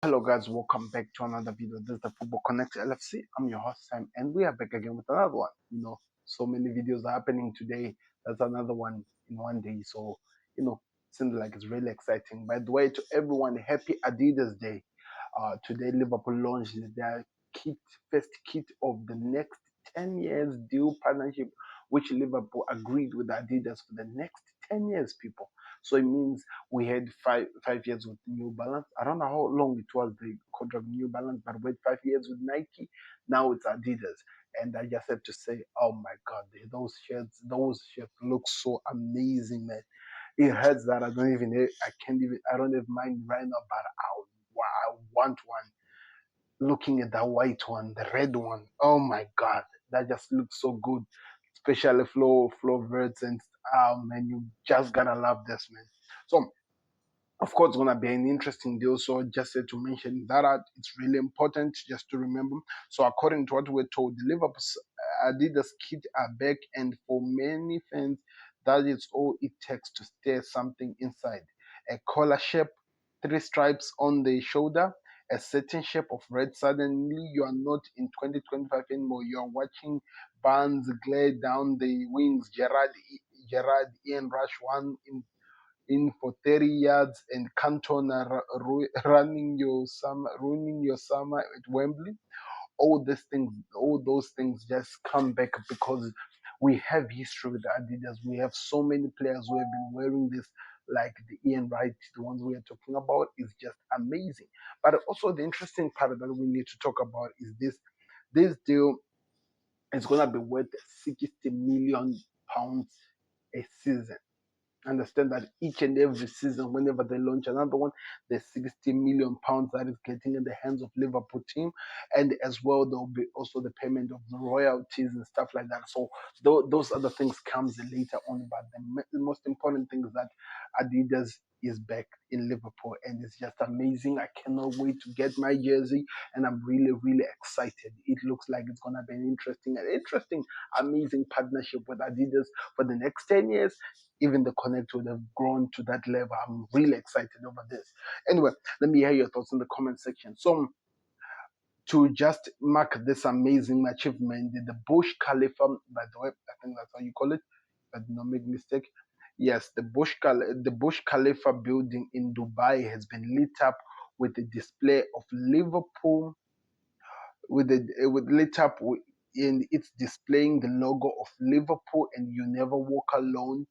Hello guys, welcome back to another video. This is the Football Connect LFC. I'm your host Sam, and we are back again with another one. So many videos are happening today. That's another one in one day. So seems like it's really exciting. By the way, to everyone, happy Adidas Day. Today Liverpool launched their kit, first kit of the next 10 years deal partnership, which Liverpool agreed with Adidas for the next 10 years, people. So it means we had five years with New Balance. I don't know how long it was the contract with New Balance, but we had 5 years with Nike. Now it's Adidas, and I just have to say, oh my God, those shirts look so amazing, man. It hurts that I don't have mine right now, but I want one. Looking at the white one, the red one, oh my God, that just looks so good, especially flow verts and man, you just gotta love this, man. So of course, it's gonna be an interesting deal. So just to mention that it's really important just to remember. So according to what we're told, the Liverpool Adidas kit are back, and for many fans, that is all it takes to stare something inside. A collar shape, three stripes on the shoulder, a certain shape of red. Suddenly, you are not in 2025 anymore. You are watching Barnes glare down the wings. Gerard, Ian Rush, one in for 30 yards, and Cantona ruining your summer at Wembley. All those things just come back because we have history with Adidas. We have so many players who have been wearing this, like the Ian Wright, the ones we are talking about, is just amazing. But also the interesting part that we need to talk about is this deal is gonna be worth 60 million pounds a season. Understand that each and every season, whenever they launch another one, there's 60 million pounds that is getting in the hands of Liverpool team, and as well there will be also the payment of the royalties and stuff like that. So those other things comes later on, but the most important thing is that Adidas is back in Liverpool, and it's just amazing. I cannot wait to get my jersey, and I'm really excited. It looks like it's gonna be an interesting, amazing partnership with Adidas for the next 10 years. Even the connect would have grown to that level. I'm really excited over this. Anyway, let me hear your thoughts in the comment section. So, to just mark this amazing achievement, the Bush Khalifa, by the way, I think that's how you call it, if I did not make mistake. Yes, the Bush Khalifa building in Dubai has been lit up with a display of Liverpool, with lit up in it's displaying the logo of Liverpool and "You Never Walk Alone"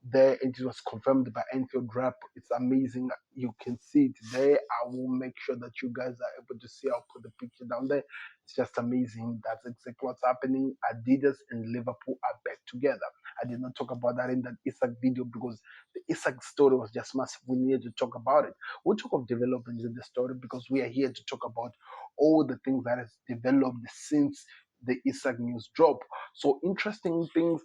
there. It was confirmed by Enfield Rap. It's amazing. You can see it there. I will make sure that you guys are able to see. I'll put the picture down there. It's just amazing. That's exactly what's happening. Adidas and Liverpool are back together. I did not talk about that in that Isak video because the Isak story was just massive. We needed to talk about it. We'll talk of developments in the story because we are here to talk about all the things that has developed since the Isak news drop. So interesting things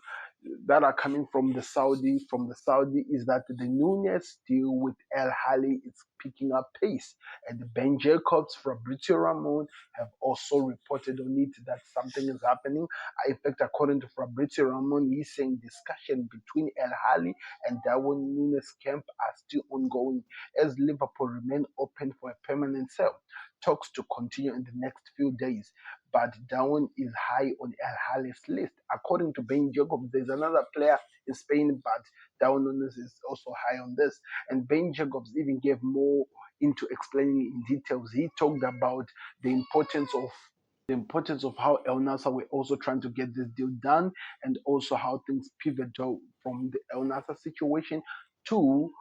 that are coming from the Saudi is that the Nunez deal with El Hali is picking up pace, and Ben Jacobs, Fabrizio Ramon have also reported on it that something is happening. In fact, according to Fabrizio Ramon, he's saying discussion between El Hali and Darwin Nunez camp are still ongoing as Liverpool remain open for a permanent sale. Talks to continue in the next few days, but Darwin is high on El Hali's list. According to Ben Jacobs, there's another player in Spain, but Darwin is also high on this. And Ben Jacobs even gave more into explaining in details. He talked about the importance of how El Nasser were also trying to get this deal done, and also how things pivoted from the El Nasser situation to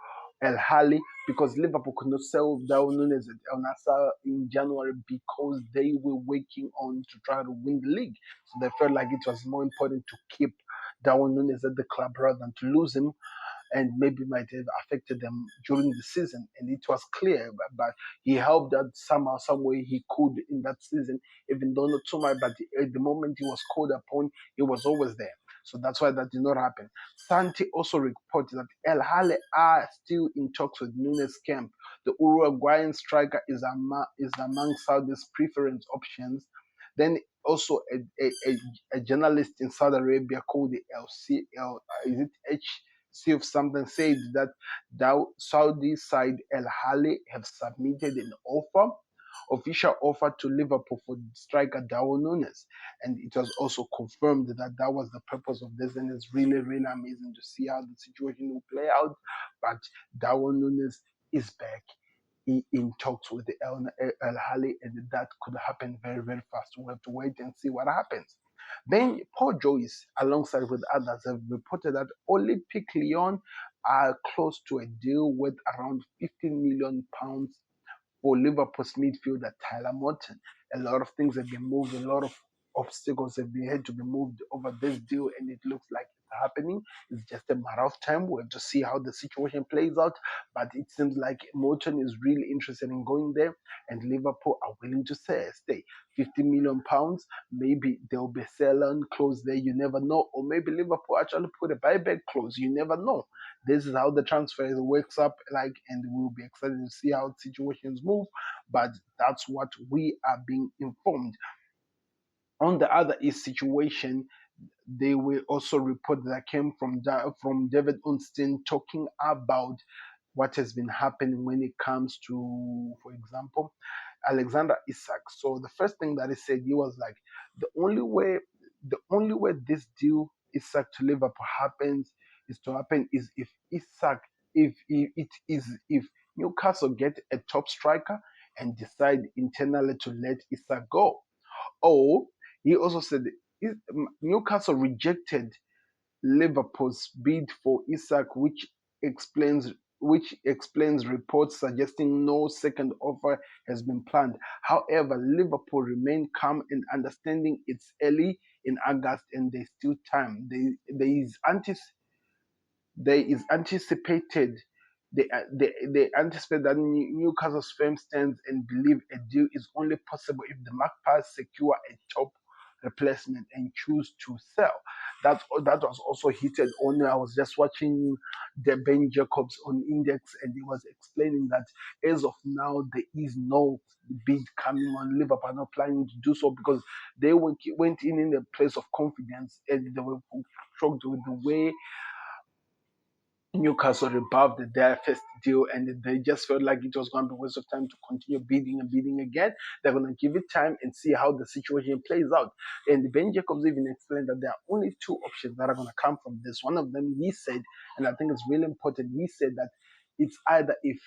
El Hali, because Liverpool could not sell Darwin Nunez at El Nasser in January because they were working on to try to win the league. So they felt like it was more important to keep Darwin Nunez at the club rather than to lose him, and maybe might have affected them during the season. And it was clear, but he helped that somehow, some way he could in that season, even though not so much. But at the moment he was called upon, he was always there. So that's why that did not happen. Santi also reported that El Hale are still in talks with Nunez camp. The Uruguayan striker is among Saudi's preference options. Then also a journalist in Saudi Arabia called the LCL, is it see if something said that Saudi side Al Hali have submitted an official offer to Liverpool for striker Darwin Nunez, and it was also confirmed that that was the purpose of this, and it's really really amazing to see how the situation will play out. But Darwin Nunez is back in talks with the El Hali, and that could happen very, very fast. We have to wait and see what happens. Then Paul Joyce, alongside with others, have reported that Olympic Lyon are close to a deal worth around £15 million for Liverpool's midfielder Tyler Morton. A lot of things have been moved, a lot of obstacles have been had to be moved over this deal, and it looks like it's happening. It's just a matter of time. We have to see how the situation plays out. But it seems like Morton is really interested in going there, and Liverpool are willing to stay. £50 million, maybe there'll be a sell-on clause there. You never know, or maybe Liverpool actually put a buyback clause. You never know. This is how the transfer works up like, and we'll be excited to see how situations move. But that's what we are being informed. On the other East situation, they will also report that came from David Unstein talking about what has been happening when it comes to, for example, Alexander Isak. So the first thing that he said, he was like, the only way, the only way this deal Isak to Liverpool happen is if Isak, if it is if Newcastle get a top striker and decide internally to let Isak go. Or he also said Newcastle rejected Liverpool's bid for Isak, explains which explains reports suggesting no second offer has been planned. However, Liverpool remain calm and understanding it's early in August and there's still time. There is anticipated they anticipate that Newcastle's firm stands and believe a deal is only possible if the Magpies secure a top replacement and choose to sell. That was also heated on. I was just watching the Ben Jacobs on Index, and he was explaining that as of now there is no bid coming on. Liverpool are not planning to do so because they went in a place of confidence, and they were shocked with the way Newcastle rebuffed their first deal, and they just felt like it was going to be a waste of time to continue bidding and bidding again. They're going to give it time and see how the situation plays out. And Ben Jacobs even explained that there are only two options that are going to come from this. One of them, he said, and I think it's really important, he said that it's either if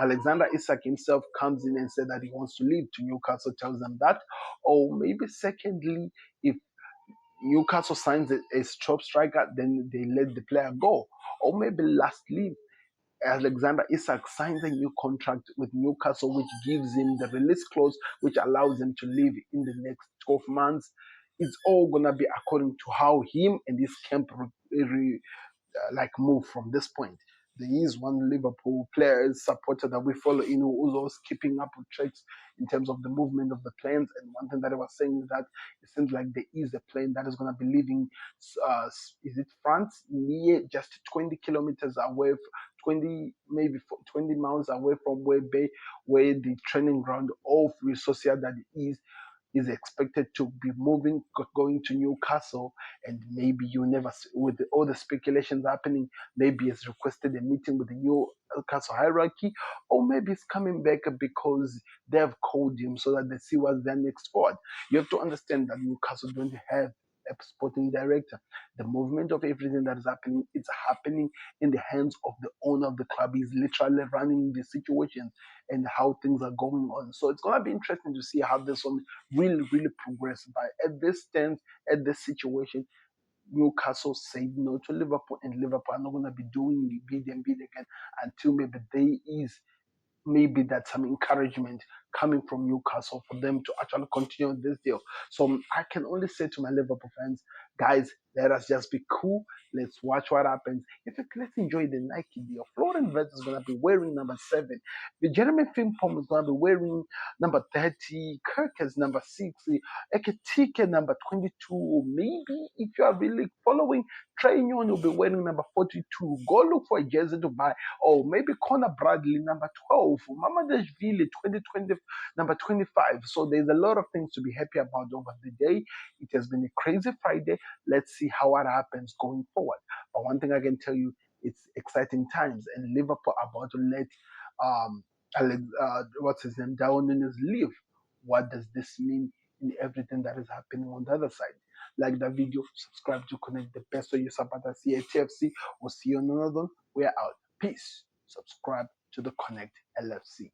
Alexander Isak himself comes in and said that he wants to leave to Newcastle, tells them that, or maybe secondly, if Newcastle signs a top striker, then they let the player go. Or maybe lastly, Alexander Isak signs a new contract with Newcastle, which gives him the release clause, which allows him to leave in the next 12 months. It's all going to be according to how him and his camp like move from this point. There is one Liverpool player supporter that we follow in who's always keeping up with tracks in terms of the movement of the planes. And one thing that I was saying is that it seems like there is a plane that is going to be leaving, is it France, near just 20 kilometers away, 20 maybe 20 miles away from where the training ground of Real Sociedad is expected to be moving, going to Newcastle, and maybe you never, with all the speculations happening, maybe he's requested a meeting with the Newcastle hierarchy, or maybe he's coming back because they've called him so that they see what's their next forward. You have to understand that Newcastle don't have a sporting director. The movement of everything that is happening, it's happening in the hands of the owner of the club. He's literally running the situation and how things are going on. So it's gonna be interesting to see how this one really, really progress. But at this stance, at this situation, Newcastle said no to Liverpool, and Liverpool are not gonna be doing bid and bid again until maybe there is maybe that's some encouragement coming from Newcastle for them to actually continue this deal. So I can only say to my Liverpool fans, guys, let us just be cool. Let's watch what happens. In fact, let's enjoy the Nike deal. Florian Wirtz is going to be wearing number 7. The Jeremy Frimpong is going to be wearing number 30. Kirk is number 6. Ekitike number 22. Maybe if you are really following, Trey Nyon will be wearing number 42. Go look for a jersey to buy. Or maybe Connor Bradley, number 12. Mamadashvili, 2020, number 25. So there's a lot of things to be happy about over the day. It has been a crazy Friday. Let's see how it happens going forward. But one thing I can tell you, It's exciting times, and Liverpool are about to let um what's his name, Darwin Nunez leave. What does this mean in everything that is happening on the other side? Like the video, subscribe to connect the best way you support us here at TFC. We'll see you on another one. We're out. Peace. Subscribe to the Connect LFC.